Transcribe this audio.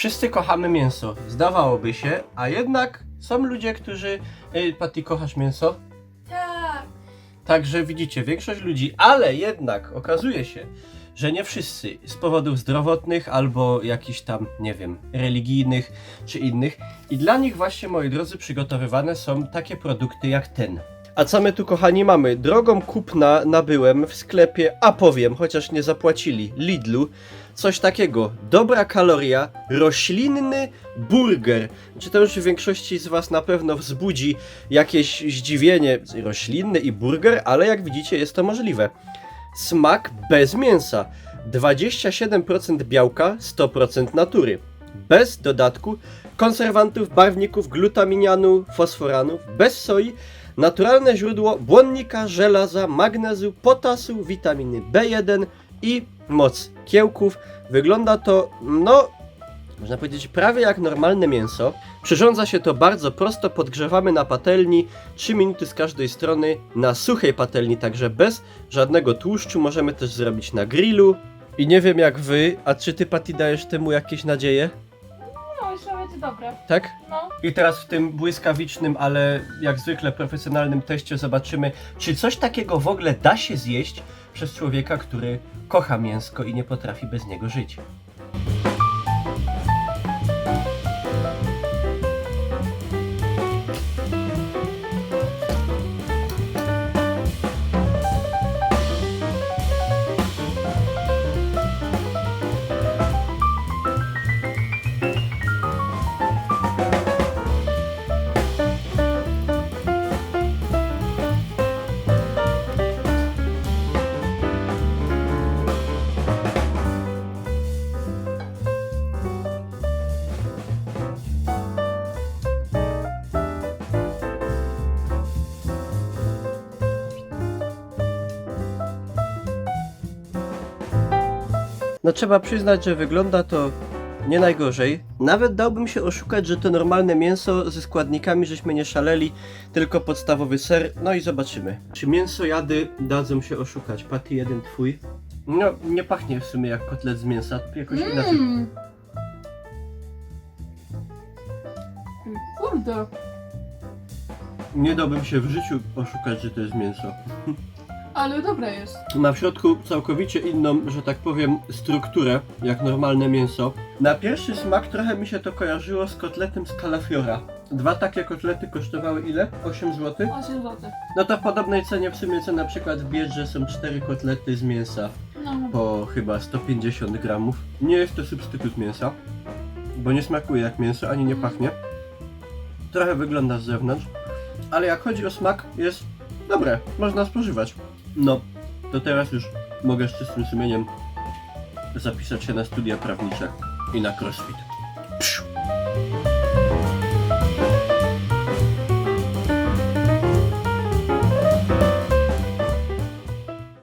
Wszyscy kochamy mięso, zdawałoby się, a jednak są ludzie, którzy... Patty, kochasz mięso? Tak. Także widzicie, większość ludzi, ale jednak okazuje się, że nie wszyscy z powodów zdrowotnych albo jakichś tam, nie wiem, religijnych czy innych. I dla nich właśnie, moi drodzy, przygotowywane są takie produkty jak ten. A co my tu, kochani, mamy? Drogą kupna nabyłem w sklepie, a powiem, chociaż nie zapłacili, Lidlu, coś takiego. Dobra kaloria, roślinny burger. Czy to już w większości z was na pewno wzbudzi jakieś zdziwienie? Roślinny i burger, ale jak widzicie jest to możliwe. Smak bez mięsa. 27% białka, 100% natury. Bez dodatku konserwantów, barwników, glutaminianu, fosforanów, bez soi. Naturalne źródło błonnika, żelaza, magnezu, potasu, witaminy B1 i moc kiełków. Wygląda to, no, można powiedzieć, prawie jak normalne mięso. Przyrządza się to bardzo prosto, podgrzewamy na patelni 3 minuty z każdej strony na suchej patelni, także bez żadnego tłuszczu. Możemy też zrobić na grillu. I nie wiem jak wy, a czy ty, Patty, dajesz temu jakieś nadzieje? No, myślę, że to dobre. Tak? No. I teraz w tym błyskawicznym, ale jak zwykle profesjonalnym teście zobaczymy, czy coś takiego w ogóle da się zjeść przez człowieka, który kocha mięsko i nie potrafi bez niego żyć. No trzeba przyznać, że wygląda to nie najgorzej. Nawet dałbym się oszukać, że to normalne mięso ze składnikami, żeśmy nie szaleli, tylko podstawowy ser. No i zobaczymy. Czy mięsojady dadzą się oszukać? Patty, jeden twój. No, nie pachnie w sumie jak kotlet z mięsa, jakoś inaczej. Kurde. Nie dałbym się w życiu oszukać, że to jest mięso. Ale dobre jest. Ma w środku całkowicie inną, że tak powiem, strukturę, jak normalne mięso. Na pierwszy smak trochę mi się to kojarzyło z kotletem z kalafiora. 2 takie kotlety kosztowały ile? 8 zł? 8 zł. No to w podobnej cenie w sumie co na przykład w Biedrze są 4 kotlety z mięsa No. po chyba 150 gramów. Nie jest to substytut mięsa, bo nie smakuje jak mięso, ani nie pachnie. Trochę wygląda z zewnątrz, ale jak chodzi o smak, jest dobre, można spożywać. No, to teraz już mogę z czystym sumieniem zapisać się na studia prawnicze i na crossfit. Psiu.